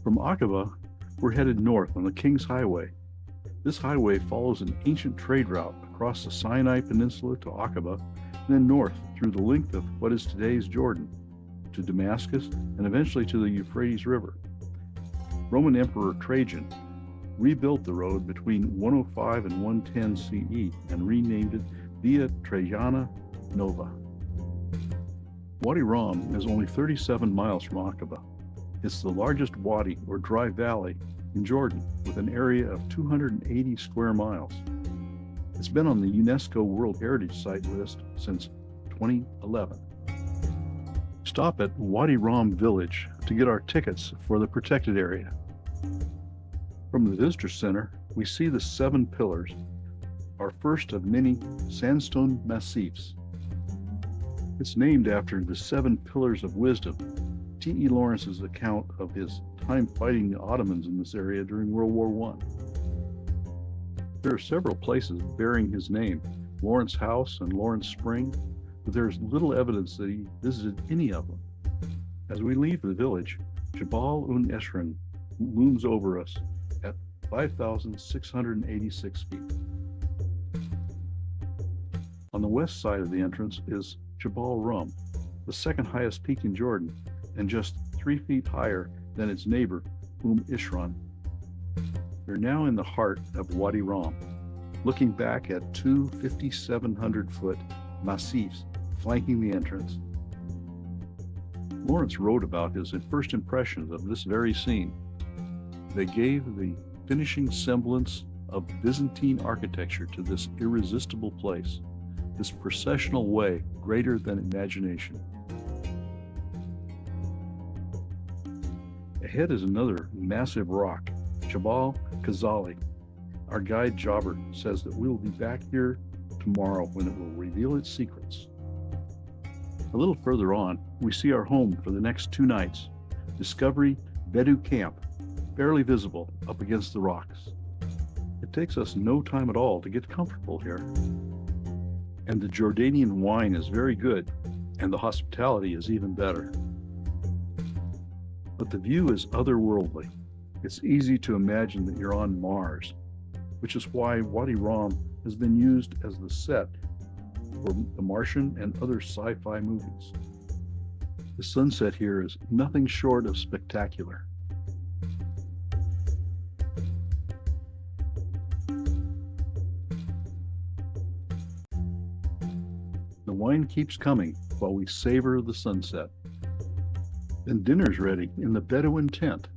From Aqaba, we're headed north on the King's Highway. This highway follows an ancient trade route across the Sinai Peninsula to Aqaba, and then north through the length of what is today's Jordan, to Damascus, and eventually to the Euphrates River. Roman Emperor Trajan rebuilt the road between 105 and 110 CE and renamed it Via Trajana Nova. Wadi Rum is only 37 miles from Aqaba. It's the largest wadi or dry valley in Jordan with an area of 280 square miles. It's been on the UNESCO World Heritage Site list since 2011. Stop at Wadi Rum Village to get our tickets for the protected area. From the visitor center, we see the 7 pillars, our first of many sandstone massifs. It's named after the 7 pillars of wisdom, T.E. Lawrence's account of his time fighting the Ottomans in this area during World War I. There are several places bearing his name, Lawrence House and Lawrence Spring, but there's little evidence that he visited any of them. As we leave the village, Jabal Eshran looms over us at 5,686 feet. On the west side of the entrance is Jabal Rum, the second highest peak in Jordan, and just 3 feet higher than its neighbor, Ishran. We're now in the heart of Wadi Rum, looking back at 2 5,700-foot massifs flanking the entrance. Lawrence wrote about his first impressions of this very scene. They gave the finishing semblance of Byzantine architecture to this irresistible place, this processional way greater than imagination. Ahead is another massive rock, Jabal Khazali. Our guide Jabber says that we will be back here tomorrow when it will reveal its secrets. A little further on, we see our home for the next 2 nights, Discovery Bedu Camp, barely visible up against the rocks. It takes us no time at all to get comfortable here. And the Jordanian wine is very good, and the hospitality is even better. But the view is otherworldly. It's easy to imagine that you're on Mars, which is why Wadi Rum has been used as the set for the Martian and other sci-fi movies. The sunset here is nothing short of spectacular. The wine keeps coming while we savor the sunset. Then dinner's ready in the Bedouin tent.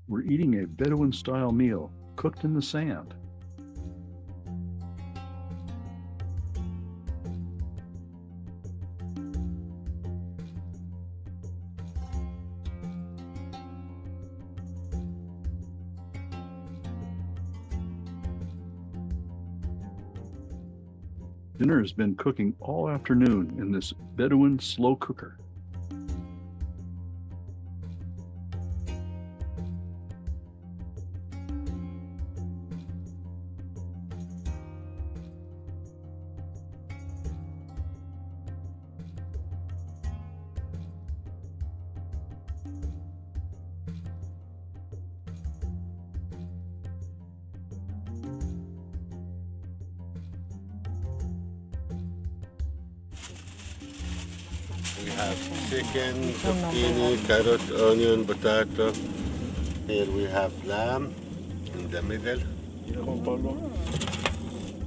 We're eating a Bedouin-style meal cooked in the sand. Dinner has been cooking all afternoon in this Bedouin slow cooker. We have chicken, zucchini, carrot, onion, potato. Here we have lamb in the middle.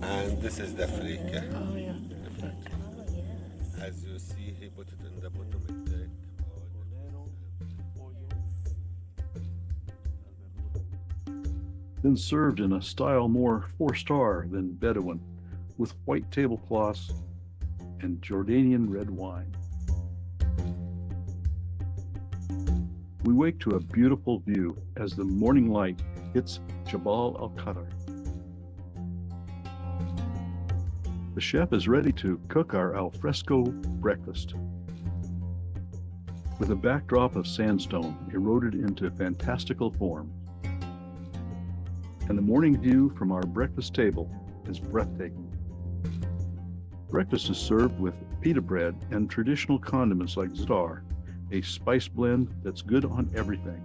And this is the freak. Oh, yeah. As you see, he put it in the bottom. It take Then served in a style more 4-star than Bedouin, with white tablecloths and Jordanian red wine. We wake to a beautiful view as the morning light hits Jabal al-Qadr. The chef is ready to cook our alfresco breakfast. With a backdrop of sandstone eroded into fantastical form. And the morning view from our breakfast table is breathtaking. Breakfast is served with pita bread and traditional condiments like za'atar, a spice blend that's good on everything.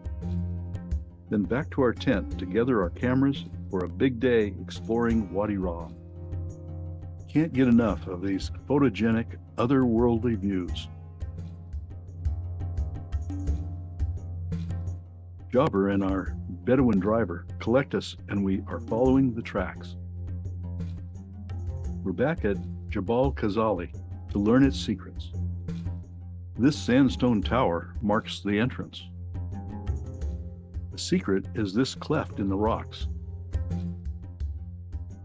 Then back to our tent to gather our cameras for a big day exploring Wadi Rum. Can't get enough of these photogenic, otherworldly views. Jobber and our Bedouin driver collect us, and we are following the tracks. We're back at Jabal Khazali to learn its secrets. This sandstone tower marks the entrance. The secret is this cleft in the rocks.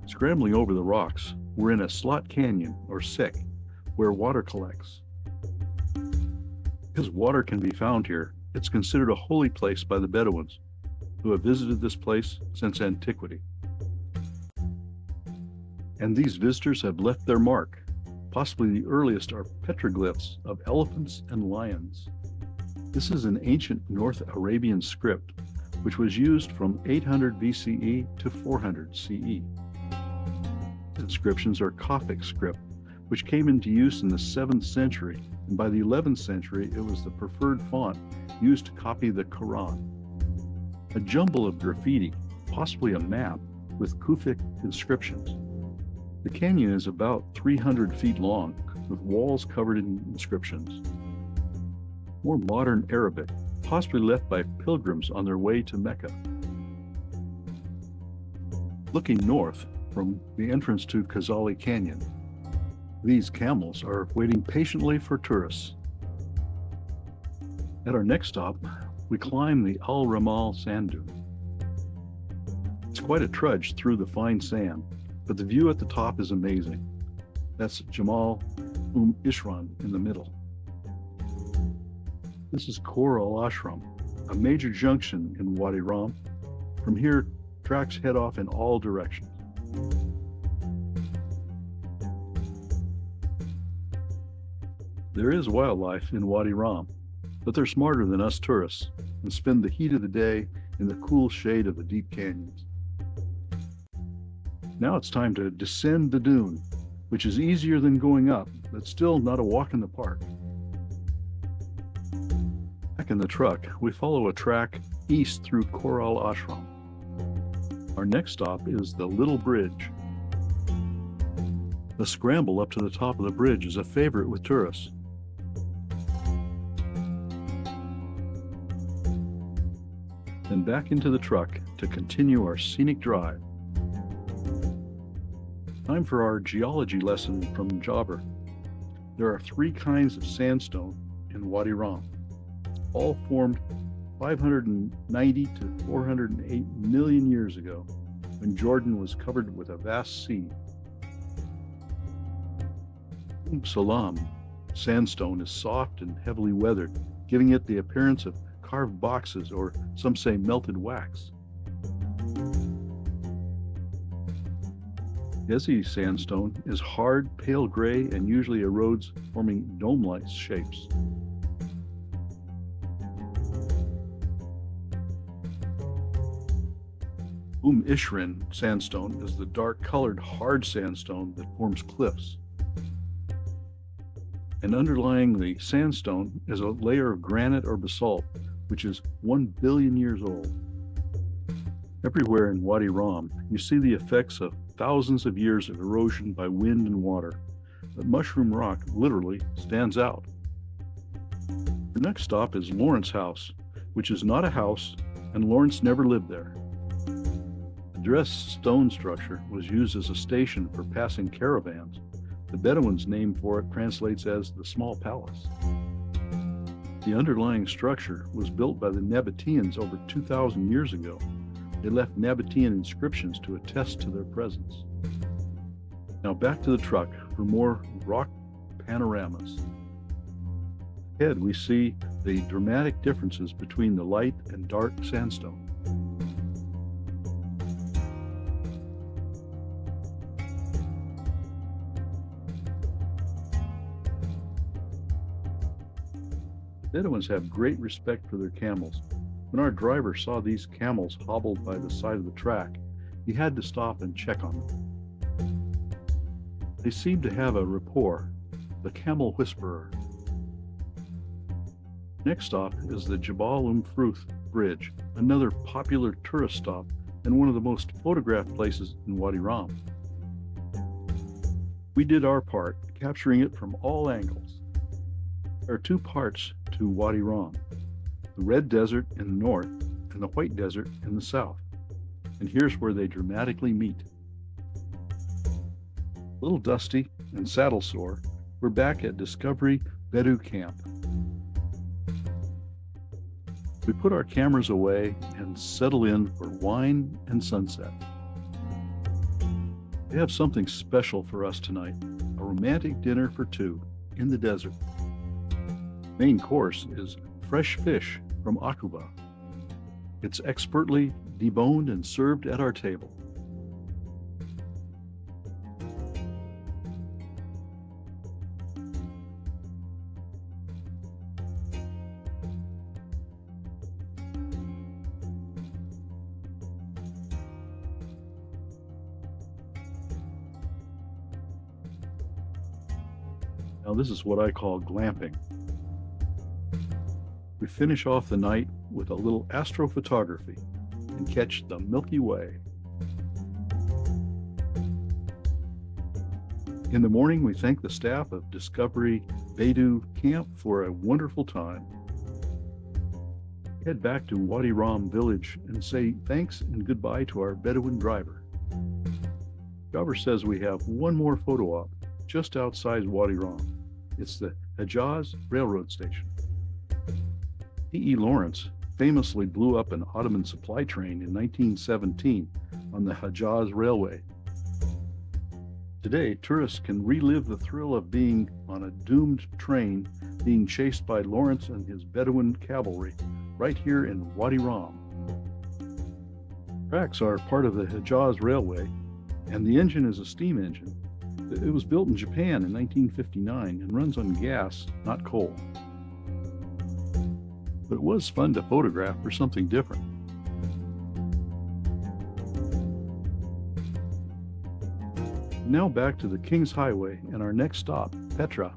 Scrambling over the rocks, we're in a slot canyon, or sek, where water collects. Because water can be found here, it's considered a holy place by the Bedouins, who have visited this place since antiquity. And these visitors have left their mark. Possibly the earliest are petroglyphs of elephants and lions. This is an ancient North Arabian script, which was used from 800 BCE to 400 CE. Inscriptions are Coptic script, which came into use in the 7th century, and by the 11th century it was the preferred font used to copy the Quran. A jumble of graffiti, possibly a map, with Kufic inscriptions. The canyon is about 300 feet long, with walls covered in inscriptions. More modern Arabic, possibly left by pilgrims on their way to Mecca. Looking north from the entrance to Khazali Canyon, these camels are waiting patiently for tourists. At our next stop, we climb the Al Ramal sand dune. It's quite a trudge through the fine sand, but the view at the top is amazing. That's Jamal Ishran in the middle. This is Khor Al Ashram, a major junction in Wadi Rum. From here, tracks head off in all directions. There is wildlife in Wadi Rum, but they're smarter than us tourists and spend the heat of the day in the cool shade of the deep canyons. Now it's time to descend the dune, which is easier than going up, but still not a walk in the park. Back in the truck, we follow a track east through Khor Al Ashram. Our next stop is the Little Bridge. The scramble up to the top of the bridge is a favorite with tourists. Then back into the truck to continue our scenic drive. Time for our geology lesson from Jobber. There are 3 kinds of sandstone in Wadi Rum, all formed 590 to 408 million years ago, when Jordan was covered with a vast sea. Salam sandstone is soft and heavily weathered, giving it the appearance of carved boxes, or some say melted wax. Gezi sandstone is hard, pale gray, and usually erodes, forming dome-like shapes. Ishrin sandstone is the dark-colored, hard sandstone that forms cliffs. And underlying the sandstone is a layer of granite or basalt, which is 1 billion years old. Everywhere in Wadi Rum, you see the effects of thousands of years of erosion by wind and water, but mushroom rock literally stands out. The next stop is Lawrence House, which is not a house, and Lawrence never lived there. The dressed stone structure was used as a station for passing caravans. The Bedouins' name for it translates as the small palace. The underlying structure was built by the Nabateans over 2,000 years ago. They left Nabatean inscriptions to attest to their presence. Now back to the truck for more rock panoramas. Ahead we see the dramatic differences between the light and dark sandstone. Bedouins have great respect for their camels. When our driver saw these camels hobbled by the side of the track, he had to stop and check on them. They seemed to have a rapport, the Camel Whisperer. Next stop is the Jabal Fruth Bridge, another popular tourist stop and one of the most photographed places in Wadi Rum. We did our part, capturing it from all angles. There are two parts to Wadi Rum, the Red Desert in the north and the White Desert in the south. And here's where they dramatically meet. A little dusty and saddle sore, we're back at Discovery Bedu Camp. We put our cameras away and settle in for wine and sunset. They have something special for us tonight, a romantic dinner for two in the desert. Main course is fresh fish from Aqaba. It's expertly deboned and served at our table. Now this is what I call glamping. We finish off the night with a little astrophotography and catch the Milky Way. In the morning, we thank the staff of Discovery Bedu Camp for a wonderful time. Head back to Wadi Rum Village and say thanks and goodbye to our Bedouin driver. Driver says we have one more photo op just outside Wadi Rum. It's the Hijaz Railroad Station. P.E. Lawrence famously blew up an Ottoman supply train in 1917 on the Hijaz Railway. Today, tourists can relive the thrill of being on a doomed train being chased by Lawrence and his Bedouin cavalry right here in Wadi Rum. Tracks are part of the Hijaz Railway, and the engine is a steam engine. It was built in Japan in 1959 and runs on gas, not coal. But it was fun to photograph for something different. Now back to the King's Highway and our next stop, Petra.